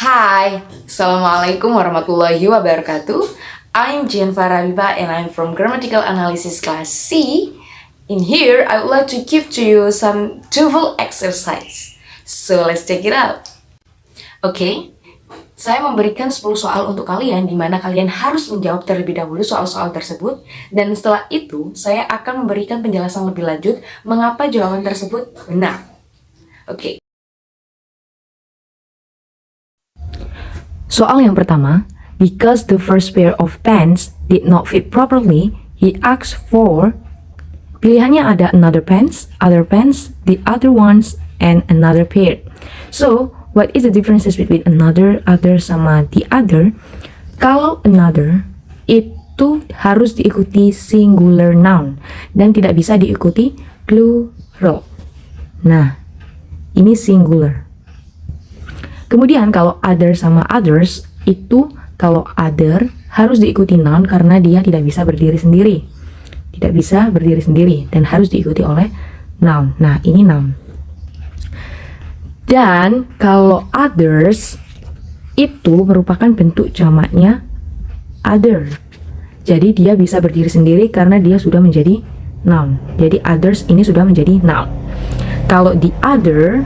Hai, Assalamualaikum warahmatullahi wabarakatuh. I'm Jen Farabiba and I'm from Grammatical Analysis Class C. In here, I would like to give to you some TOEFL exercise. So, let's check it out. Oke, saya memberikan 10 soal untuk kalian di mana kalian harus menjawab terlebih dahulu soal-soal tersebut. Dan setelah itu, saya akan memberikan penjelasan lebih lanjut mengapa jawaban tersebut benar. Oke. Soal yang pertama, because the first pair of pants did not fit properly, he asked for. Pilihannya ada another pants, the other ones, and another pair. So, what is the differences between another, other, sama the other? Kalau another, itu harus diikuti singular noun, dan tidak bisa diikuti plural. Nah, ini singular. Kemudian kalau other sama others, itu kalau other harus diikuti noun karena dia tidak bisa berdiri sendiri. Tidak bisa berdiri sendiri dan harus diikuti oleh noun. Nah, ini noun. Dan kalau others, itu merupakan bentuk jamaknya other. Jadi dia bisa berdiri sendiri karena dia sudah menjadi noun. Jadi others ini sudah menjadi noun. Kalau the other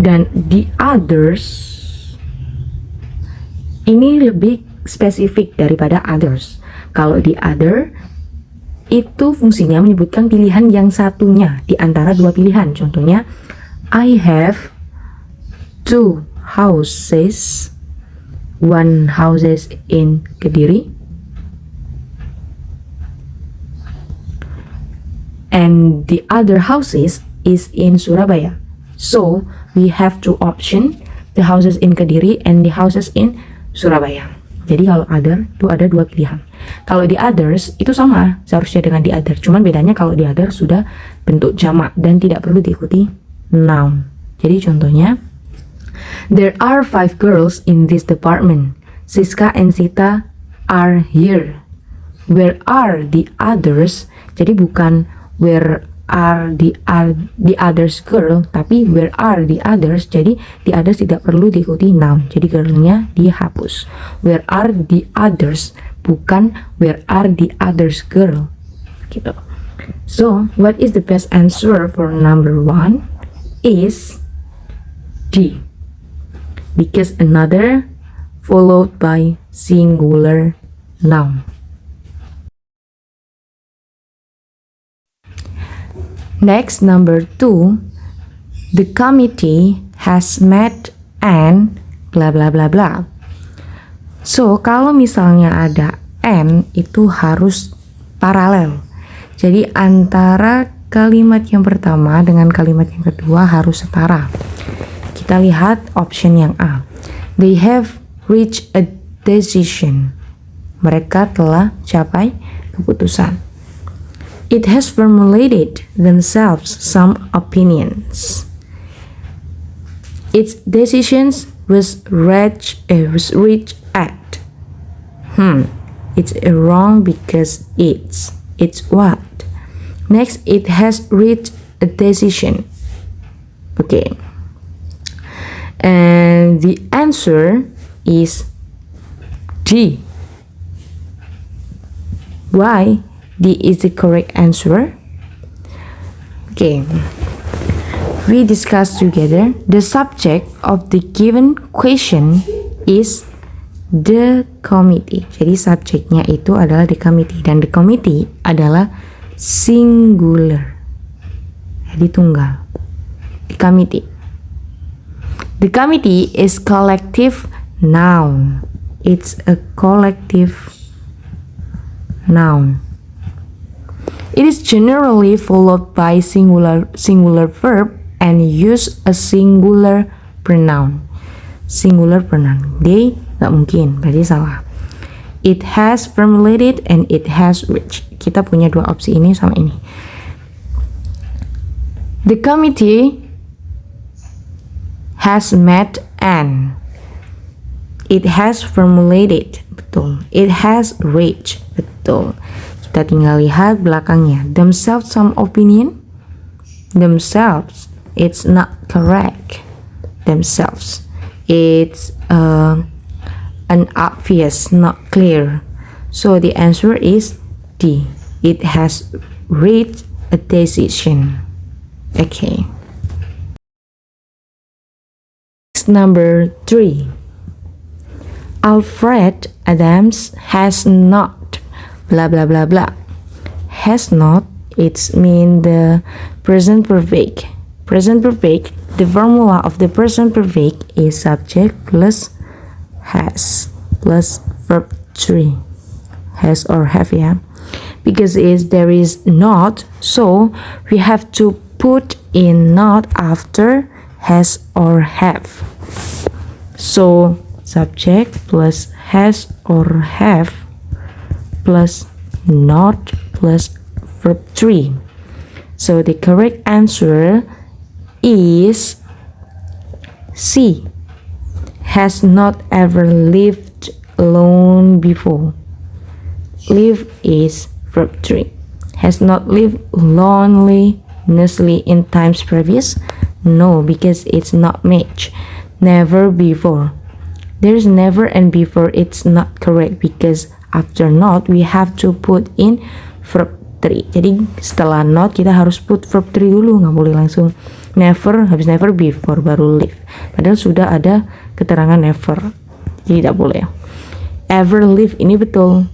dan the others ini lebih spesifik daripada others. Kalau the other itu fungsinya menyebutkan pilihan yang satunya di antara dua pilihan. Contohnya, I have two houses, one houses in Kediri and the other houses is in Surabaya. So, we have two options, the houses in Kediri and the houses in Surabaya. Jadi kalau other itu ada dua pilihan. Kalau the others itu sama seharusnya dengan the other, cuman bedanya kalau the other sudah bentuk jamak dan tidak perlu diikuti noun. Jadi contohnya, there are 5 girls in this department. Siska and Sita are here. Where are the others? Jadi bukan where are the others girl, tapi where are the others. Jadi the others tidak perlu diikuti noun, jadi girlnya dihapus. Where are the others, bukan where are the others girl gitu. So what is the best answer for number 1 is D, because another followed by singular noun. Next, number 2, the committee has met and bla bla bla bla. So, kalau misalnya ada and, itu harus paralel. Jadi, antara kalimat yang pertama dengan kalimat yang kedua harus setara. Kita lihat option yang A. They have reached a decision. Mereka telah capai keputusan. It has formulated themselves some opinions. Its decisions was reached at. It's wrong because it's what? Next, it has reached a decision. Okay. And the answer is D. Why? D is the correct answer. Okay, we discuss together. The subject of the given question is the committee. Jadi subjeknya itu adalah the committee, dan the committee adalah singular. Jadi tunggal. The committee. The committee is collective noun. It's a collective noun. It is generally followed by singular verb and use a singular pronoun. Singular pronoun. They nggak mungkin, berarti salah. It has formulated and it has reached. Kita punya dua opsi ini sama ini. The committee has met and it has formulated. Betul. It has reached. Betul. Kita tinggal lihat belakangnya. Themselves some opinion. Themselves, it's not correct. themselves. It's unobvious, not clear. So the answer is D. It has reached a decision. Okay. Number 3. Alfred Adams has not blah blah blah blah. Has not, it's mean the present perfect. Present perfect, the formula of the present perfect is subject plus has plus verb 3. Has or have, yeah. Because there is not, so we have to put in not after has or have. So subject plus has or have plus not plus verb 3. So the correct answer is C. Has not ever lived alone before. Live is verb 3. Has not lived lonelinessly in times previous. No, because it's not match. Never before. There's never and before, it's not correct because after not we have to put in verb 3. Jadi setelah not kita harus put verb 3 dulu, nggak boleh langsung never, habis never before baru live. Padahal sudah ada keterangan never. Jadi tidak boleh. Ever live ini betul.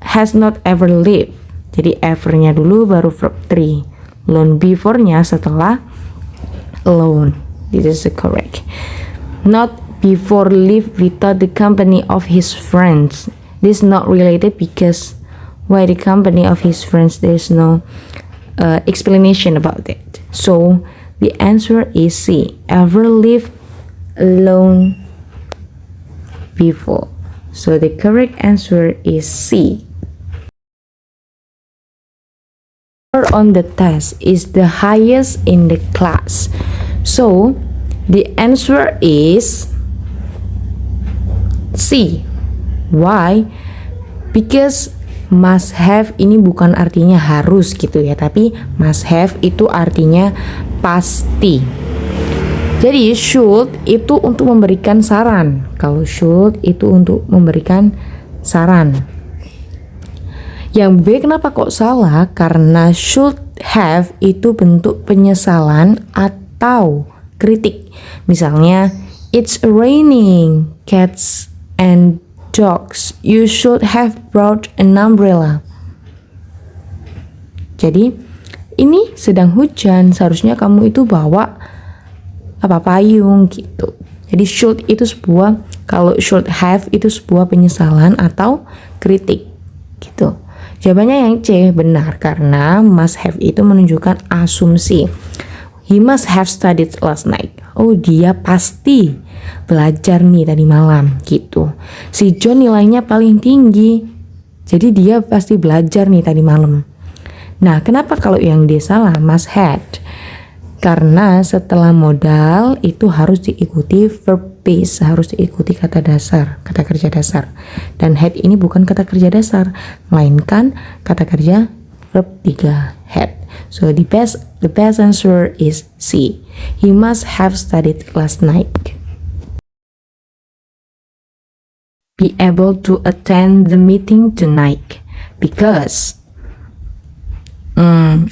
Has not ever lived. Jadi ever-nya dulu baru verb 3. Lone before-nya setelah alone. This is correct. Not before lived without the company of his friends. This is not related because why the company of his friends, there's no explanation about it. So the answer is C. Ever lived alone before. So the correct answer is C. On the test is the highest in the class. So the answer is C. Why? Because must have ini bukan artinya harus gitu ya, tapi must have itu artinya pasti. Jadi should itu untuk memberikan saran. Kalau should itu untuk memberikan saran. Yang B kenapa kok salah? Karena should have itu bentuk penyesalan atau kritik. Misalnya, it's raining cats and dogs. You should have brought an umbrella. Jadi, ini sedang hujan, seharusnya kamu itu bawa payung gitu. Jadi should itu sebuah, kalau should have itu sebuah penyesalan atau kritik gitu. Jawabannya yang C, benar, karena must have itu menunjukkan asumsi. He must have studied last night. Oh, dia pasti belajar nih tadi malam gitu. Si John nilainya paling tinggi, jadi dia pasti belajar nih tadi malam. Nah, kenapa kalau yang D salah, must had? Karena setelah modal itu harus diikuti verb base, harus diikuti kata dasar, kata kerja dasar. Dan had ini bukan kata kerja dasar, melainkan kata kerja verb 3, had. So the best answer is C. He must have studied last night. Be able to attend the meeting tonight because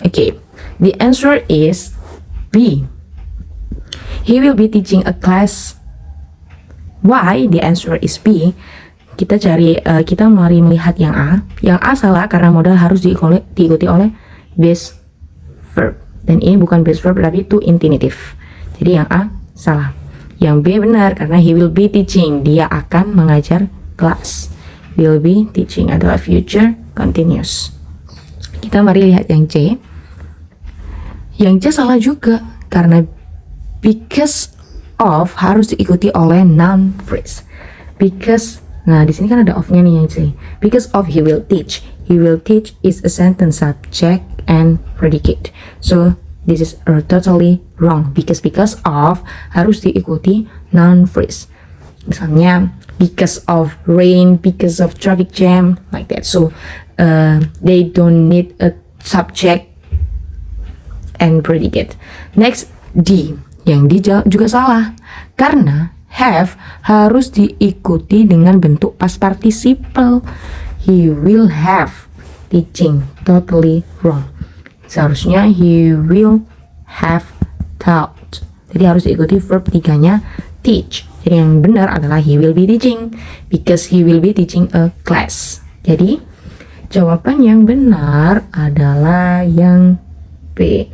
okay, the answer is B. He will be teaching a class. Why? The answer is B. Kita mari melihat yang A. Yang A salah karena modal harus diikuti oleh base verb. Dan ini bukan base verb tapi itu infinitive. Jadi yang A salah. Yang B benar karena he will be teaching. Dia akan mengajar kelas. Will be teaching adalah future continuous. Kita mari lihat yang C. Yang C salah juga karena because of harus diikuti oleh noun phrase. Because, nah di sini kan ada of-nya nih yang C. Because of he will teach. He will teach is a sentence subject and predicate. So this is totally wrong. Because of harus diikuti noun phrase. Misalnya because of rain, because of traffic jam, like that. So they don't need a subject and predicate. Next, D. Yang D juga salah. Karena have harus diikuti dengan bentuk past participle. He will have teaching. Totally wrong. Seharusnya he will have taught. Jadi harus diikuti verb 3-nya teach. Jadi yang benar adalah he will be teaching because he will be teaching a class. Jadi jawaban yang benar adalah yang B.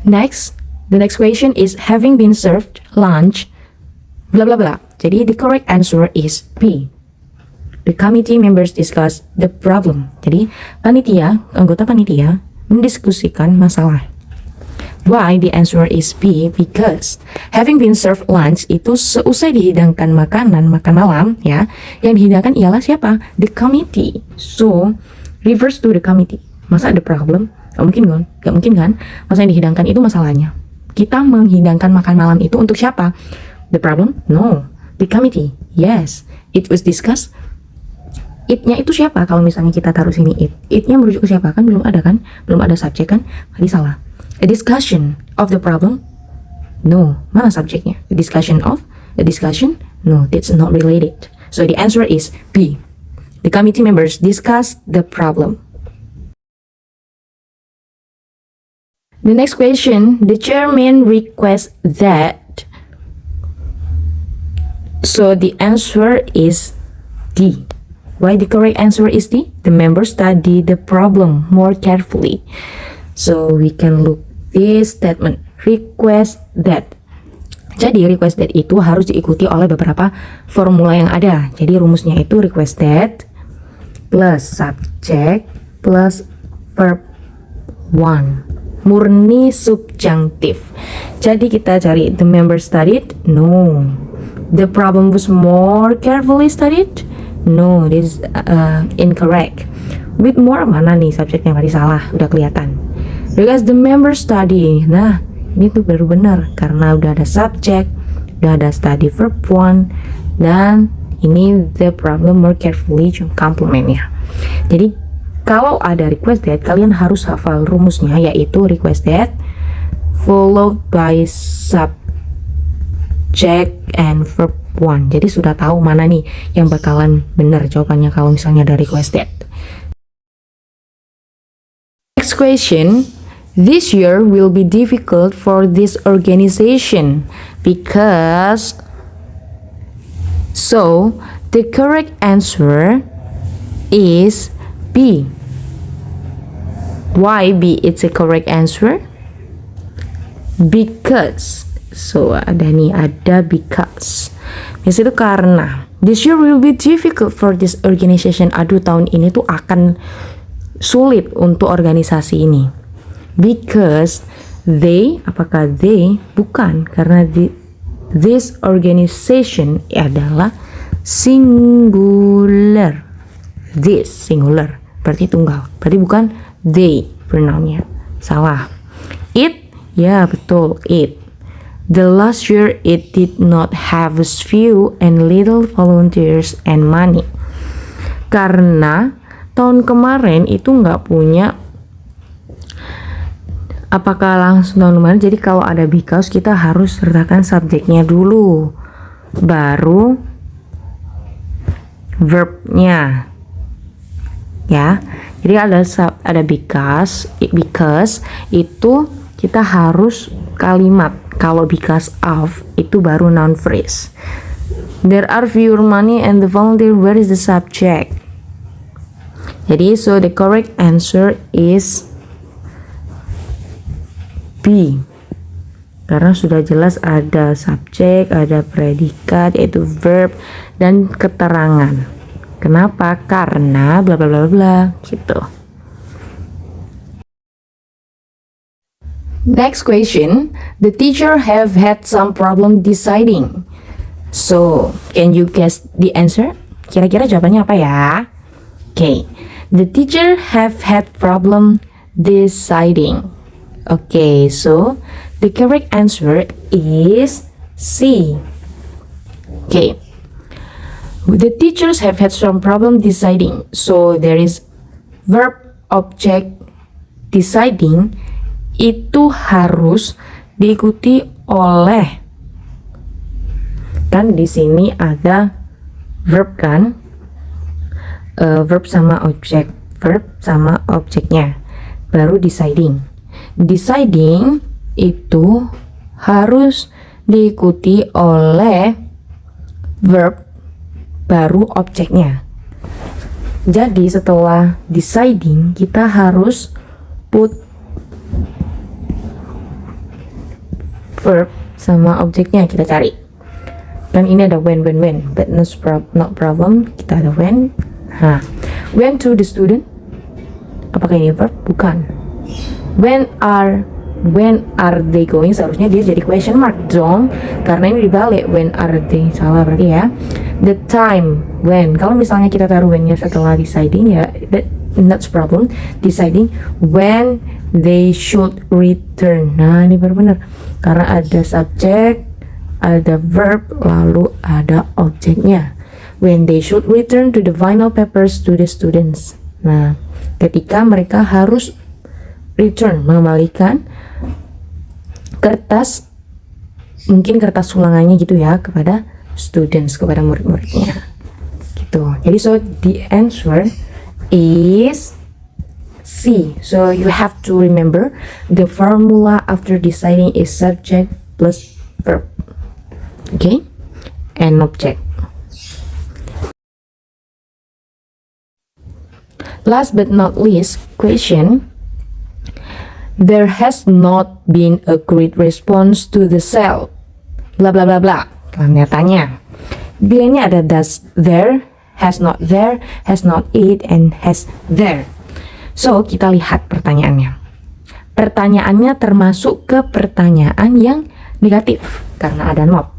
Next, the next question is having been served lunch blah blah blah. Jadi the correct answer is B. The committee members discuss the problem. Jadi anggota panitia mendiskusikan masalah. Why? The answer is B. Because having been served lunch itu seusai dihidangkan makan malam ya. Yang dihidangkan ialah siapa? The committee. So refers to the committee. Masa ada problem? Gak mungkin kan? Masa yang dihidangkan itu masalahnya. Kita menghidangkan makan malam itu untuk siapa? The problem? No. The committee? Yes. It was discussed. It-nya itu siapa? Kalau misalnya kita taruh sini it. It-nya merujuk ke siapa? Kan belum ada kan? Belum ada subjek kan? Tadi salah. A discussion of the problem? No. Mana subjeknya? A discussion of? A discussion? No. That's not related. So the answer is B. The committee members discussed the problem. The next question, the chairman requests that. So the answer is D. Why the correct answer is D? The members study the problem more carefully. So we can look this statement, request that. Jadi request that itu harus diikuti oleh beberapa formula yang ada. Jadi rumusnya itu request that plus subject plus verb 1. Murni subjunctif. Jadi kita cari the member studied? No. The problem was more carefully studied? No, this is incorrect. With more mana nih subjeknya? Tadi salah, udah kelihatan. Because the member study. Nah, ini tuh baru benar karena udah ada subject, udah ada study verb 1 dan ini the problem more carefully complementnya. Jadi kalau ada request that, kalian harus hafal rumusnya, yaitu request that followed by subject and verb 1. Jadi sudah tahu mana nih yang bakalan benar jawabannya kalau misalnya ada request that. Next question, this year will be difficult for this organization because. So the correct answer is B. Why B? It's a correct answer. Because. So ada because. Itu karena. This year will be difficult for this organization. Aduh, tahun ini tuh akan sulit untuk organisasi ini. Because they, apakah they? Bukan, karena this organization adalah singular. This singular. Berarti tunggal, berarti bukan they pronounnya. Salah. It, ya betul, it. The last year it did not have as few and little volunteers and money. Karena tahun kemarin itu nggak punya. Apakah langsung tahun kemarin? Jadi kalau ada because kita harus sertakan subjeknya dulu, baru verbnya. Ya, jadi ada because itu kita harus kalimat. Kalau because of itu baru noun phrase. There are fewer money and the volunteer. Where is the subject? Jadi so the correct answer is B. Karena sudah jelas ada subjek, ada predikat yaitu verb dan keterangan. Kenapa? Karena bla bla bla bla gitu. Next question, the teacher have had some problem deciding. So, can you guess the answer? Kira-kira jawabannya apa ya? Okay, the teacher have had problem deciding. Okay, so the correct answer is C. Okay. The teachers have had some problem deciding. So there is verb object deciding itu harus diikuti oleh, kan di sini ada verb kan, verb sama objeknya, baru deciding itu harus diikuti oleh verb baru objeknya. Jadi setelah deciding kita harus put verb sama objeknya, kita cari. Dan ini ada when, but not problem, kita ada when. When to the student, apakah ini verb? Bukan. When are they going, seharusnya dia jadi question mark dong, karena ini dibalik, when are they, salah berarti ya. The time when, kalau misalnya kita taruh when-nya setelah deciding ya, that's problem. Deciding when they should return. Nah ini baru benar, karena ada subjek, ada verb, lalu ada objeknya. When they should return to the final papers to the students. Nah ketika mereka harus return, mengembalikan kertas, mungkin kertas ulangannya gitu ya, kepada students, kepada murid-muridnya gitu. Jadi so the answer is C. So you have to remember the formula after deciding is subject plus verb, okay, and object. Last but not least, question. There has not been a great response to the sale. Bla bla bla bla. Ternyatanya, bilangnya ada does there, has not it, and has there. So kita lihat pertanyaannya. Pertanyaannya termasuk ke pertanyaan yang negatif karena ada not.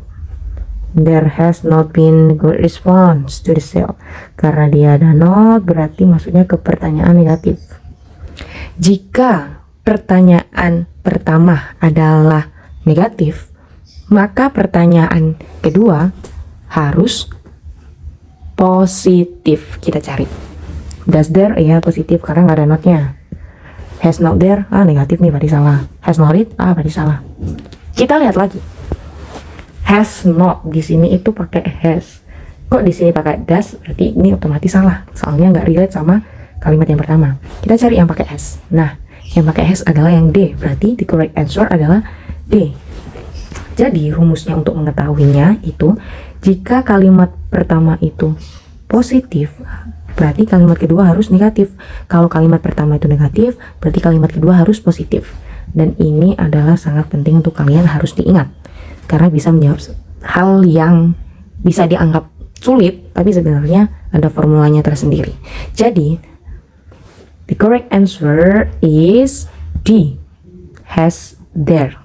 There has not been a good response to the sale. Karena dia ada not, berarti masuknya ke pertanyaan negatif. Jika pertanyaan pertama adalah negatif, maka pertanyaan kedua harus positif. Kita cari. Does there, ya positif karena nggak ada notnya. Has not there, negatif nih, berarti salah. Has not it, berarti salah. Kita lihat lagi. Has not di sini itu pakai has. Kok di sini pakai does? Berarti ini otomatis salah. Soalnya nggak relate sama kalimat yang pertama. Kita cari yang pakai has. Nah, yang pakai has adalah yang D. Berarti the correct answer adalah D. Jadi rumusnya untuk mengetahuinya itu, jika kalimat pertama itu positif, berarti kalimat kedua harus negatif. Kalau kalimat pertama itu negatif, berarti kalimat kedua harus positif. Dan ini adalah sangat penting untuk kalian harus diingat, karena bisa menjawab hal yang bisa dianggap sulit, tapi sebenarnya ada formulanya tersendiri. Jadi the correct answer is D, has there.